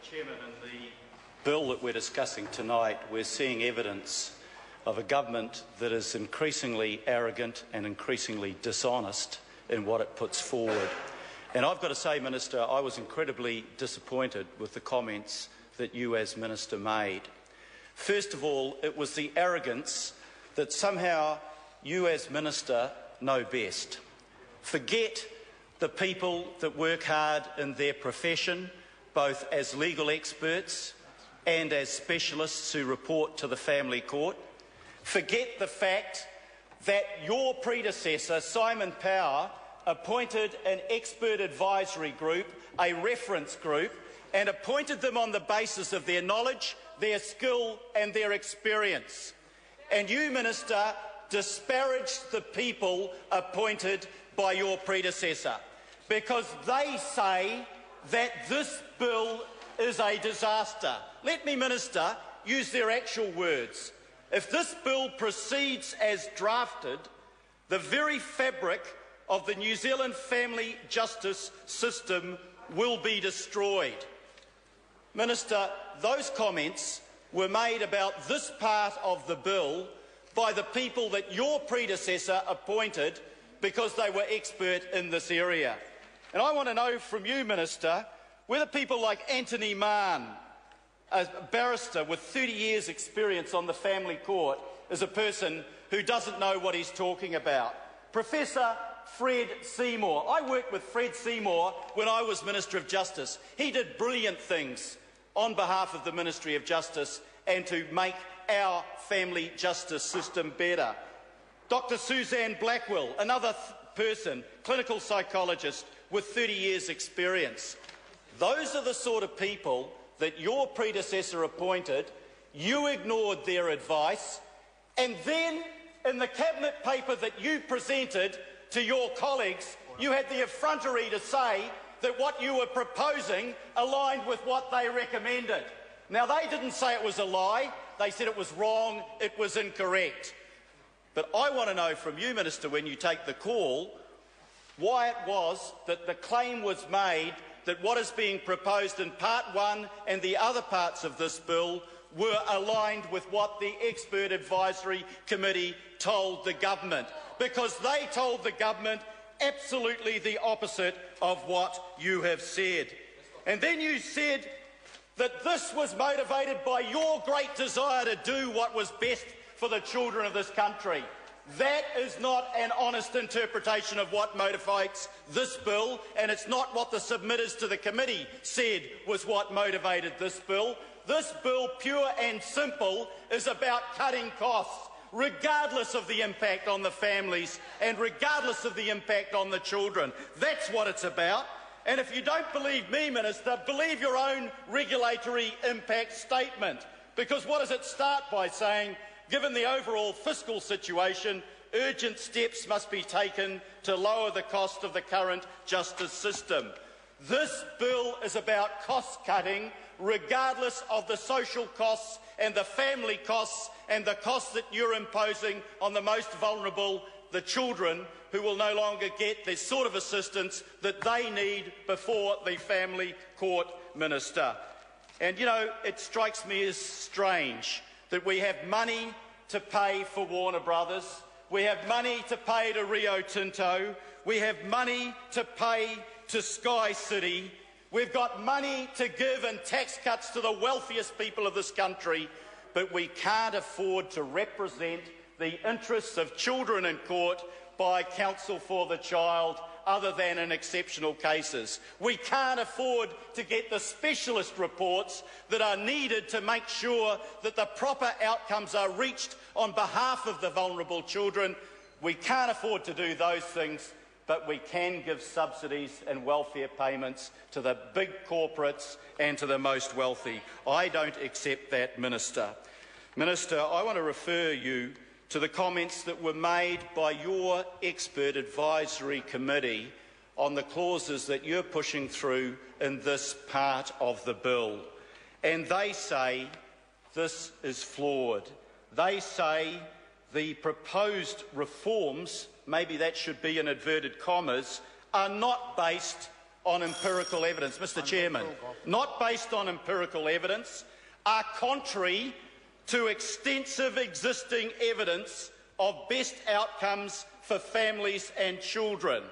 Chairman, in the bill that we're discussing tonight, we're seeing evidence of a government that is increasingly arrogant and increasingly dishonest in what it puts forward. And I've got to say, Minister, I was incredibly disappointed with the comments that you as Minister made. First of all, it was the arrogance that somehow you as Minister know best. Forget the people that work hard in their profession, both as legal experts and as specialists who report to the family court. Forget the fact that your predecessor, Simon Power, appointed an expert advisory group, a reference group, and appointed them on the basis of their knowledge, their skill and their experience. And you, Minister, disparaged the people appointed by your predecessor because they say that this bill is a disaster. Let me, Minister, use their actual words. If this bill proceeds as drafted, the very fabric of the New Zealand family justice system will be destroyed. Minister, those comments were made about this part of the bill by the people that your predecessor appointed because they were expert in this area. And I want to know from you, Minister, whether people like Anthony Mann, a barrister with 30 years' experience on the family court, is a person who doesn't know what he's talking about. Professor Fred Seymour. I worked with Fred Seymour when I was Minister of Justice. He did brilliant things on behalf of the Ministry of Justice and to make our family justice system better. Dr. Suzanne Blackwell, another person, clinical psychologist with 30 years' experience. Those are the sort of people that your predecessor appointed. You ignored their advice, and then in the cabinet paper that you presented to your colleagues, you had the effrontery to say that what you were proposing aligned with what they recommended. Now, they didn't say it was a lie. They said it was wrong, it was incorrect. But I want to know from you, Minister, when you take the call, why it was that the claim was made that what is being proposed in Part 1 and the other parts of this bill were aligned with what the Expert Advisory Committee told the government, because they told the government absolutely the opposite of what you have said. And then you said that this was motivated by your great desire to do what was best for the children of this country. That is not an honest interpretation of what motivates this bill, and it's not what the submitters to the committee said was what motivated this bill. This bill, pure and simple, is about cutting costs, regardless of the impact on the families and regardless of the impact on the children. That's what it's about. And if you don't believe me, Minister, believe your own regulatory impact statement. Because what does it start by saying? Given the overall fiscal situation, urgent steps must be taken to lower the cost of the current justice system. This bill is about cost-cutting, regardless of the social costs and the family costs and the costs that you're imposing on the most vulnerable, the children, who will no longer get the sort of assistance that they need before the family court, Minister. And, you know, it strikes me as strange that we have money to pay for Warner Brothers, we have money to pay to Rio Tinto, we have money to pay to Sky City, we've got money to give in tax cuts to the wealthiest people of this country, but we can't afford to represent the interests of children in court by counsel for the child other than in exceptional cases. We can't afford to get the specialist reports that are needed to make sure that the proper outcomes are reached on behalf of the vulnerable children. We can't afford to do those things, but we can give subsidies and welfare payments to the big corporates and to the most wealthy. I don't accept that, Minister. Minister, I want to refer you to the comments that were made by your Expert Advisory Committee on the clauses that you're pushing through in this part of the bill. And they say this is flawed. They say the proposed reforms, maybe that should be in inverted commas, are not based on empirical evidence. Mr. Chairman, not based on empirical evidence, are contrary to extensive existing evidence of best outcomes for families and children.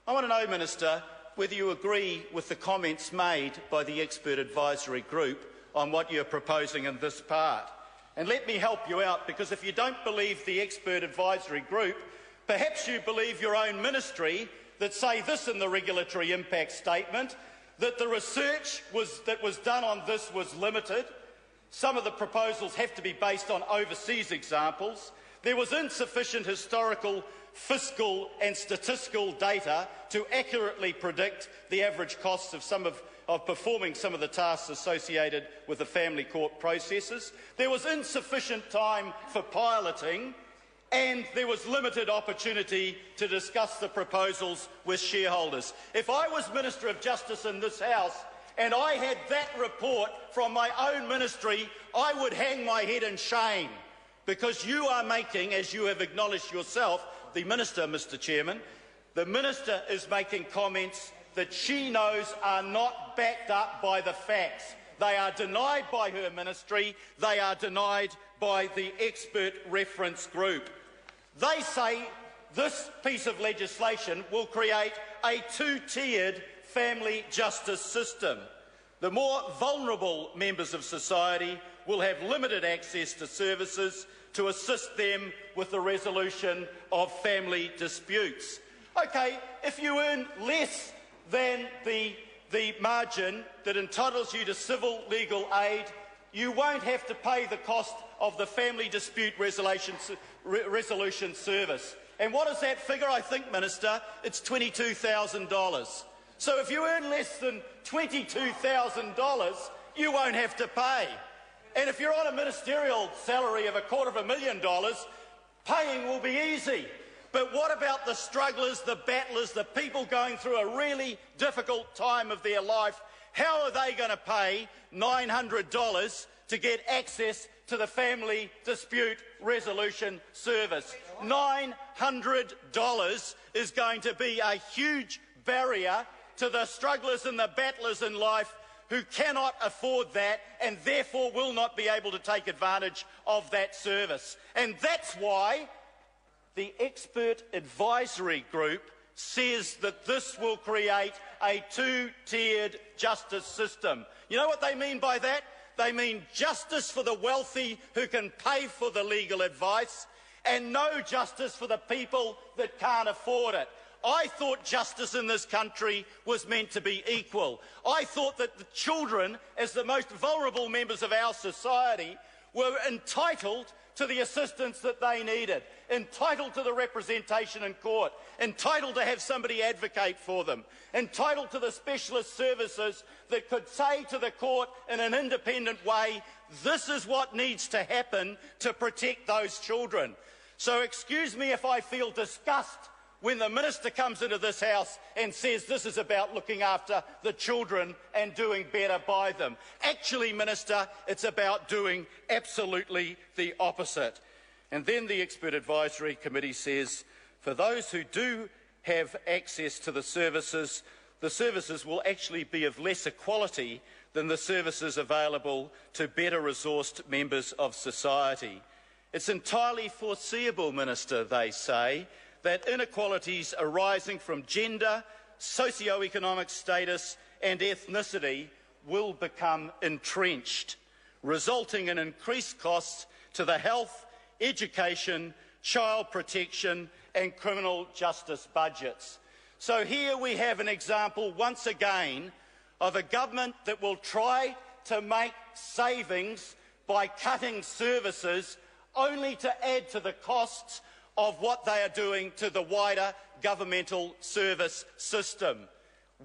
I want to know, Minister, whether you agree with the comments made by the expert advisory group on what you're proposing in this part. And let me help you out, because if you don't believe the expert advisory group, perhaps you believe your own ministry that say this in the regulatory impact statement, that the research that was done on this was limited. Some of the proposals have to be based on overseas examples. There was insufficient historical, fiscal and statistical data to accurately predict the average costs of performing some of the tasks associated with the family court processes. There was insufficient time for piloting, and there was limited opportunity to discuss the proposals with shareholders. If I was Minister of Justice in this House and I had that report from my own ministry, I would hang my head in shame, because you are making, as you have acknowledged yourself, the Minister, Mr Chairman, the Minister is making comments that she knows are not backed up by the facts. They are denied by her ministry. They are denied by the expert reference group. They say this piece of legislation will create a two-tiered family justice system. The more vulnerable members of society will have limited access to services to assist them with the resolution of family disputes. OK, if you earn less than the margin that entitles you to civil legal aid, you won't have to pay the cost of the family dispute resolution service. And what is that figure, I think, Minister? It's $22,000. So if you earn less than $22,000, you won't have to pay. And if you're on a ministerial salary of $250,000, paying will be easy. But what about the strugglers, the battlers, the people going through a really difficult time of their life? How are they going to pay $900 to get access to the family dispute resolution service? $900 is going to be a huge barrier to the strugglers and the battlers in life who cannot afford that and therefore will not be able to take advantage of that service. And that's why the expert advisory group says that this will create a two-tiered justice system. You know what they mean by that? They mean justice for the wealthy who can pay for the legal advice, and no justice for the people that can't afford it. I thought justice in this country was meant to be equal. I thought that the children, as the most vulnerable members of our society, were entitled to the assistance that they needed, entitled to the representation in court, entitled to have somebody advocate for them, entitled to the specialist services that could say to the court in an independent way, this is what needs to happen to protect those children. So excuse me if I feel disgust when the Minister comes into this House and says this is about looking after the children and doing better by them. Actually, Minister, it's about doing absolutely the opposite. And then the Expert Advisory Committee says, for those who do have access to the services will actually be of lesser quality than the services available to better resourced members of society. It's entirely foreseeable, Minister, they say, that inequalities arising from gender, socio-economic status and ethnicity will become entrenched, resulting in increased costs to the health, education, child protection and criminal justice budgets. So here we have an example once again of a government that will try to make savings by cutting services only to add to the costs of what they are doing to the wider governmental service system.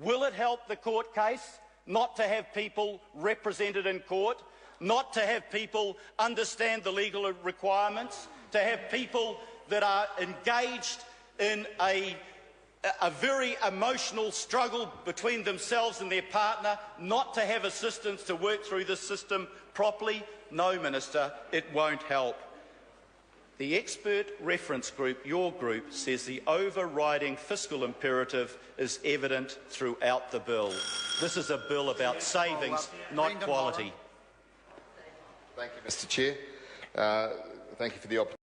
Will it help the court case not to have people represented in court, not to have people understand the legal requirements, to have people that are engaged in a very emotional struggle between themselves and their partner, not to have assistance to work through the system properly? No, Minister, it won't help. The expert reference group, your group, says the overriding fiscal imperative is evident throughout the bill. This is a bill about savings, not quality. Thank you, Mr. Chair. Thank you for the opportunity.